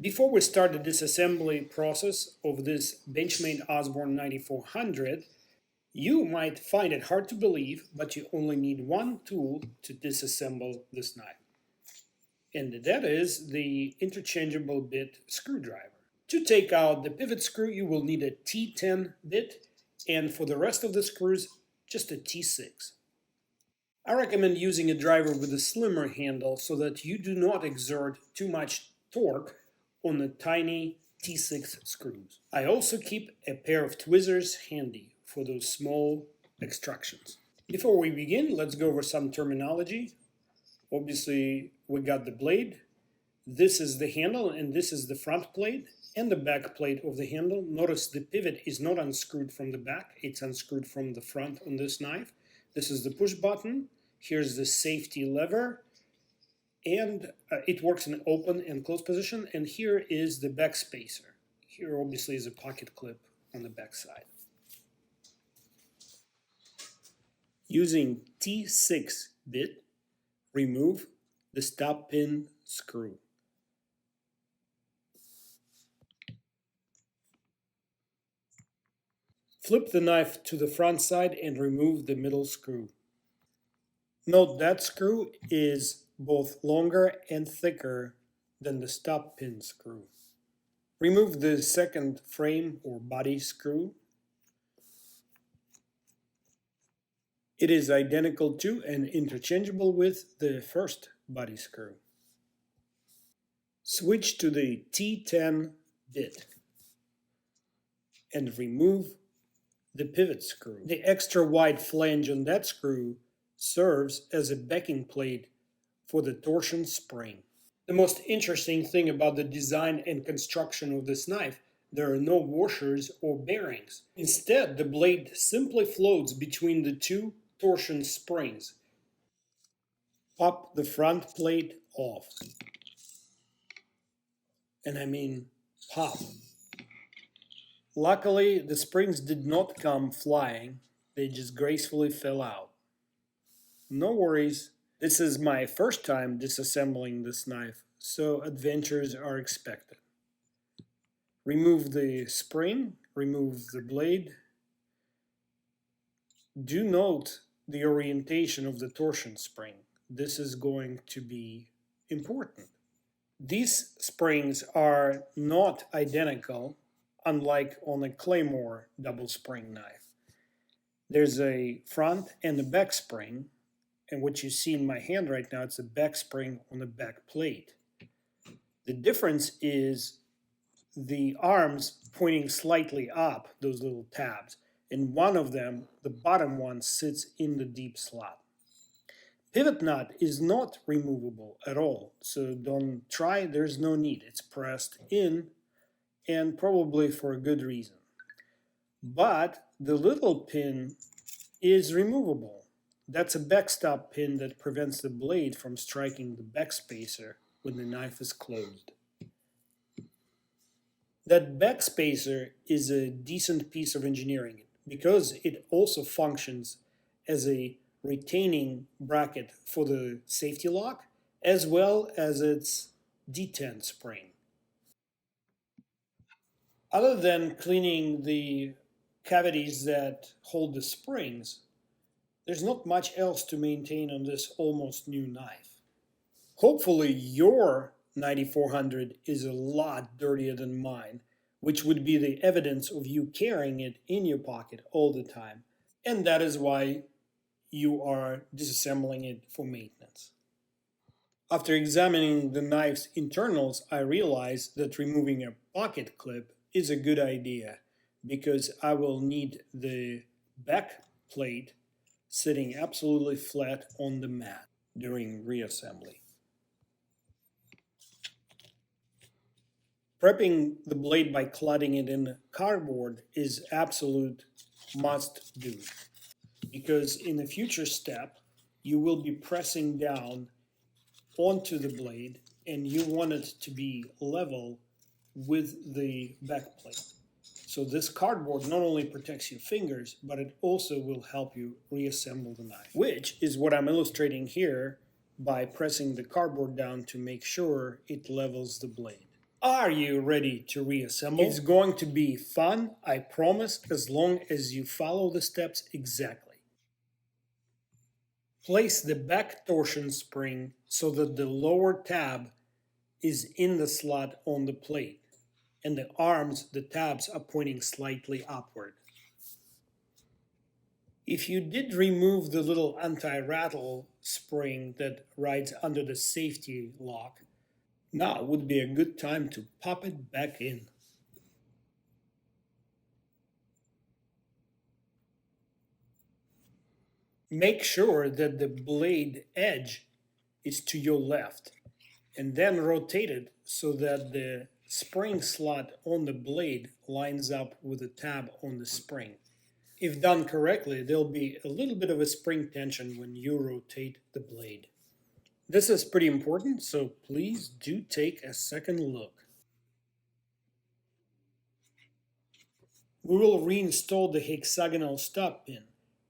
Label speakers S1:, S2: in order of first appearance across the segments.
S1: Before we start the disassembly process of this Benchmade Osborne 9400, you might find it hard to believe, but you only need one tool to disassemble this knife. And that is the interchangeable bit screwdriver. To take out the pivot screw, you will need a T10 bit, and for the rest of the screws, just a T6. I recommend using a driver with a slimmer handle so that you do not exert too much torque on the tiny T6 screws. I also keep a pair of tweezers handy for those small extractions. Before we begin, let's go over some terminology. Obviously, we got the blade. This is the handle, and this is the front plate and the back plate of the handle. Notice the pivot is not unscrewed from the back, it's unscrewed from the front on this knife. This is the push button. Here's the safety lever, and it works in open and closed position. And here is the back spacer. Here obviously is a pocket clip on the back side. Using T6 bit, remove the stop pin screw. Flip the knife to the front side and remove the middle screw. Note that screw is both longer and thicker than the stop pin screw. Remove the second frame or body screw. It is identical to and interchangeable with the first body screw. Switch to the T10 bit and remove the pivot screw. The extra wide flange on that screw serves as a backing plate for the torsion spring. The most interesting thing about the design and construction of this knife, there are no washers or bearings. Instead, the blade simply floats between the two torsion springs. Pop the front plate off. And I mean pop. Luckily, the springs did not come flying, they just gracefully fell out. No worries, this is my first time disassembling this knife, so adventures are expected. Remove the spring, remove the blade. Do note the orientation of the torsion spring. This is going to be important. These springs are not identical, unlike on a Claymore double spring knife. There's a front and a back spring, and what you see in my hand right now, it's a back spring on the back plate. The difference is the arms pointing slightly up, those little tabs, and one of them, the bottom one, sits in the deep slot. Pivot nut is not removable at all, so don't try, there's no need. It's pressed in, and probably for a good reason. But the little pin is removable. That's a backstop pin that prevents the blade from striking the back spacer when the knife is closed. That back spacer is a decent piece of engineering because it also functions as a retaining bracket for the safety lock as well as its detent spring. Other than cleaning the cavities that hold the springs, there's not much else to maintain on this almost new knife. Hopefully your 9400 is a lot dirtier than mine, which would be the evidence of you carrying it in your pocket all the time. And that is why you are disassembling it for maintenance. After examining the knife's internals, I realized that removing a pocket clip is a good idea because I will need the back plate sitting absolutely flat on the mat during reassembly. Prepping the blade by cladding it in cardboard is absolute must do because in the future step you will be pressing down onto the blade and you want it to be level with the back plate. So this cardboard not only protects your fingers, but it also will help you reassemble the knife, which is what I'm illustrating here by pressing the cardboard down to make sure it levels the blade. Are you ready to reassemble? It's going to be fun, I promise, as long as you follow the steps exactly. Place the back torsion spring so that the lower tab is in the slot on the plate, and the arms, the tabs, are pointing slightly upward. If you did remove the little anti-rattle spring that rides under the safety lock, now would be a good time to pop it back in. Make sure that the blade edge is to your left, and then rotate it so that the spring slot on the blade lines up with the tab on the spring. If done correctly, there'll be a little bit of a spring tension when you rotate the blade. This is pretty important, so please do take a second look. We will reinstall the hexagonal stop pin.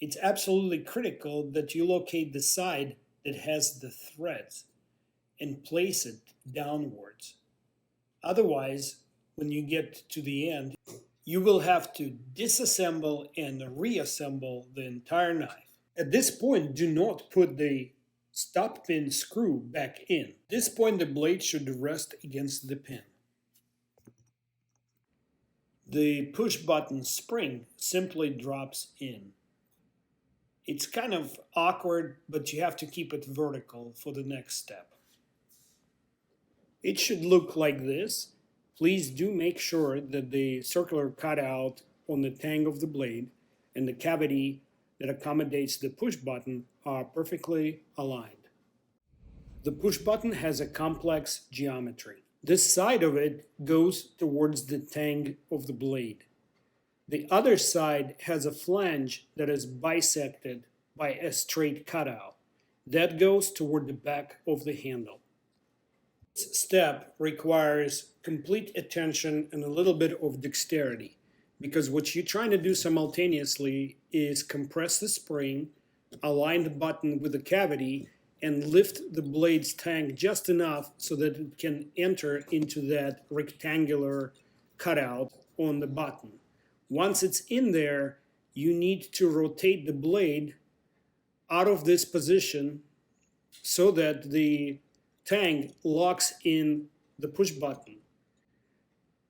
S1: It's absolutely critical that you locate the side that has the threads and place it downwards. Otherwise, when you get to the end, you will have to disassemble and reassemble the entire knife. At this point, do not put the stop pin screw back in. At this point, the blade should rest against the pin. The push button spring simply drops in. It's kind of awkward, but you have to keep it vertical for the next step. It should look like this. Please do make sure that the circular cutout on the tang of the blade and the cavity that accommodates the push button are perfectly aligned. The push button has a complex geometry. This side of it goes towards the tang of the blade. The other side has a flange that is bisected by a straight cutout. That goes toward the back of the handle. This step requires complete attention and a little bit of dexterity, because what you're trying to do simultaneously is compress the spring, align the button with the cavity, and lift the blade's tang just enough so that it can enter into that rectangular cutout on the button. Once it's in there, you need to rotate the blade out of this position so that the tang locks in the push button.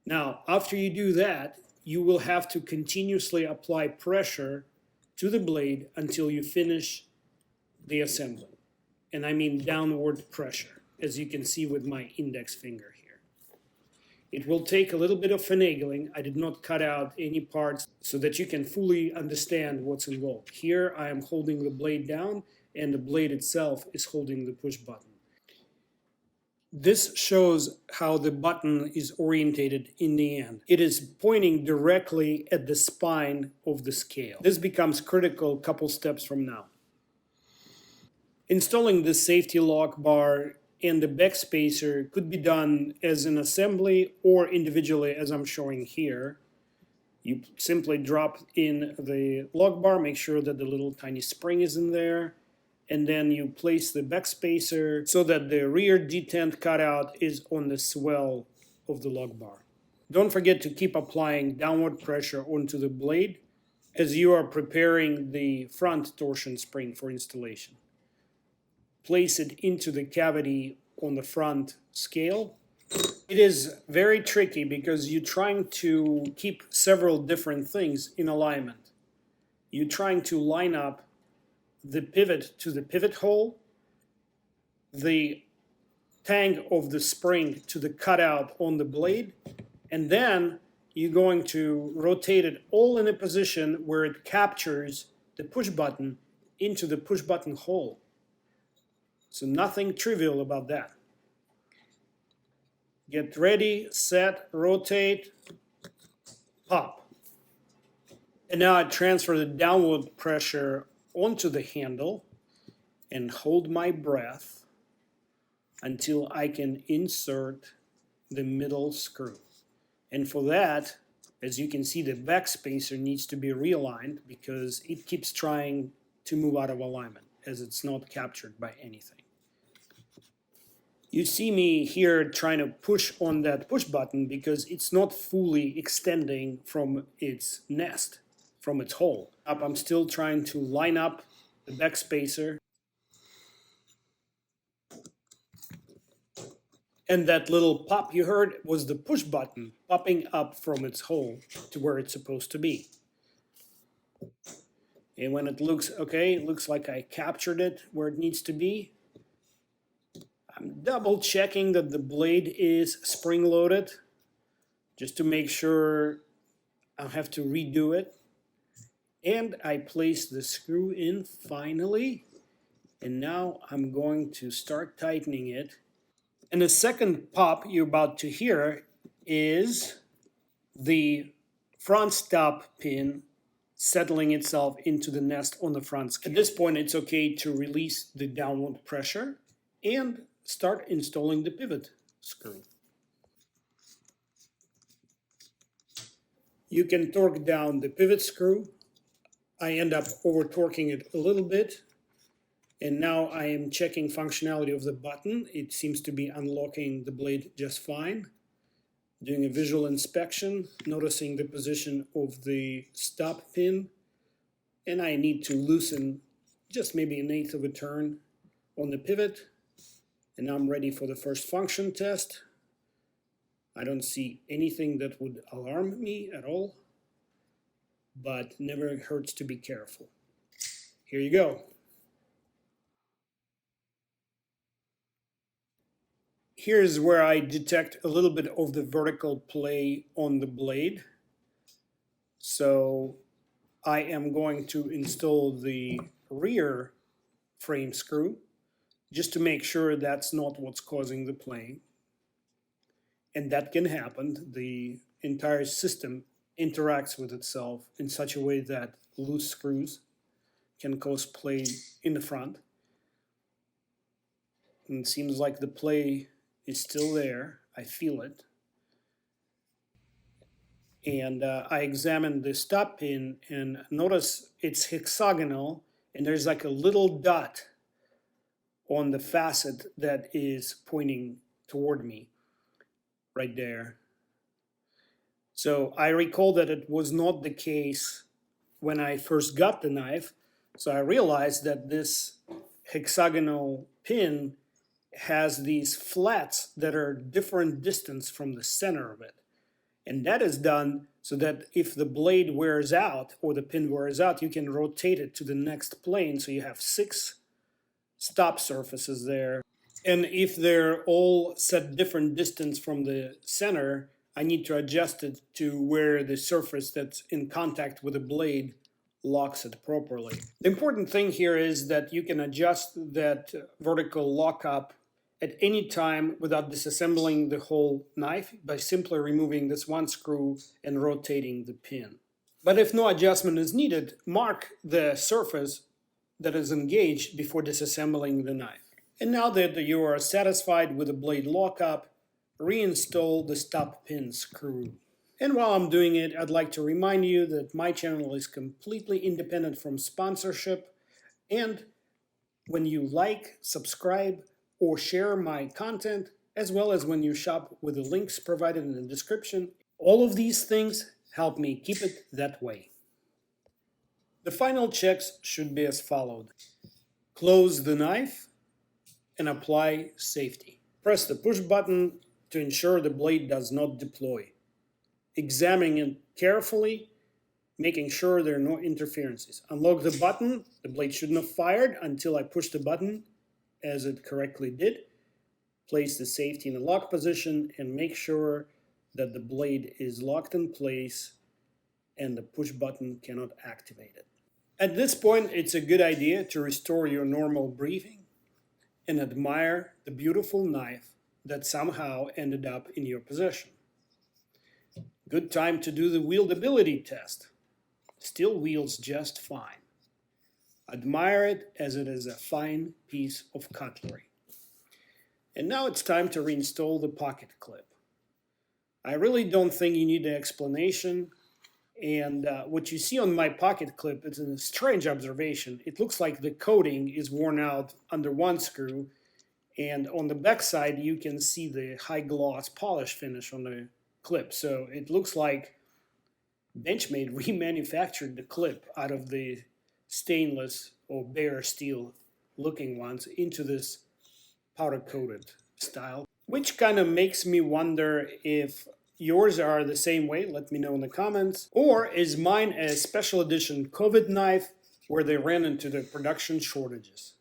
S1: Now, after you do that, you will have to continuously apply pressure to the blade until you finish the assembly. And I mean downward pressure, as you can see with my index finger here. It will take a little bit of finagling. I did not cut out any parts so that you can fully understand what's involved. Here I am holding the blade down, and the blade itself is holding the push button. This shows how the button is orientated in the end. It is pointing directly at the spine of the scale. This becomes critical a couple steps from now. Installing the safety lock bar and the backspacer could be done as an assembly or individually, as I'm showing here. You simply drop in the lock bar, make sure that the little tiny spring is in there, and then you place the backspacer so that the rear detent cutout is on the swell of the lock bar. Don't forget to keep applying downward pressure onto the blade as you are preparing the front torsion spring for installation. Place it into the cavity on the front scale. It is very tricky because you're trying to keep several different things in alignment. You're trying to line up the pivot to the pivot hole, the tang of the spring to the cutout on the blade, and then you're going to rotate it all in a position where it captures the push button into the push button hole. So nothing trivial about that. Get ready, set, rotate, pop. And now I transfer the downward pressure onto the handle and hold my breath until I can insert the middle screw. And for that, as you can see, the backspacer needs to be realigned because it keeps trying to move out of alignment as it's not captured by anything. You see me here trying to push on that push button because it's not fully extending from its nest, from its hole. I'm still trying to line up the backspacer. And that little pop you heard was the push button popping up from its hole to where it's supposed to be. And when it looks okay, it looks like I captured it where it needs to be. I'm double checking that the blade is spring loaded just to make sure I'll have to redo it. And I place the screw in finally. And now I'm going to start tightening it. And the second pop you're about to hear is the front stop pin settling itself into the nest on the front screw. At this point, it's okay to release the downward pressure and start installing the pivot screw. You can torque down the pivot screw. I end up over torquing it a little bit. And now I am checking functionality of the button. It seems to be unlocking the blade just fine. Doing a visual inspection, noticing the position of the stop pin. And I need to loosen just maybe 1/8 of a turn on the pivot. And now I'm ready for the first function test. I don't see anything that would alarm me at all, but never hurts to be careful. Here you go. Here's where I detect a little bit of the vertical play on the blade. So I am going to install the rear frame screw just to make sure that's not what's causing the play. And that can happen. The entire system interacts with itself in such a way that loose screws can cause play in the front. And it seems like the play is still there. I feel it. And I examined the stop pin and notice it's hexagonal and there's like a little dot on the facet that is pointing toward me right there. So I recall that it was not the case when I first got the knife. So I realized that this hexagonal pin has these flats that are different distance from the center of it. And that is done so that if the blade wears out or the pin wears out, you can rotate it to the next plane. So you have 6 stop surfaces there. And if they're all set different distance from the center, I need to adjust it to where the surface that's in contact with the blade locks it properly. The important thing here is that you can adjust that vertical lockup at any time without disassembling the whole knife by simply removing this one screw and rotating the pin. But if no adjustment is needed, mark the surface that is engaged before disassembling the knife. And now that you are satisfied with the blade lockup, reinstall the stop pin screw. And while I'm doing it, I'd like to remind you that my channel is completely independent from sponsorship, and when you like, subscribe, or share my content, as well as when you shop with the links provided in the description, all of these things help me keep it that way. The final checks should be as followed. Close the knife and apply safety. Press the push button to ensure the blade does not deploy. Examining it carefully, making sure there are no interferences. Unlock the button. The blade shouldn't have fired until I push the button, as it correctly did. Place the safety in the lock position and make sure that the blade is locked in place and the push button cannot activate it. At this point, it's a good idea to restore your normal breathing and admire the beautiful knife that somehow ended up in your possession. Good time to do the wieldability test. Still wields just fine. Admire it as it is a fine piece of cutlery. And now it's time to reinstall the pocket clip. I really don't think you need an explanation. And what you see on my pocket clip is a strange observation. It looks like the coating is worn out under one screw And on the back side, you can see the high gloss polish finish on the clip. So it looks like Benchmade remanufactured the clip out of the stainless or bare steel looking ones into this powder coated style, which kind of makes me wonder if yours are the same way. Let me know in the comments. Or is mine a special edition COVID knife where they ran into the production shortages?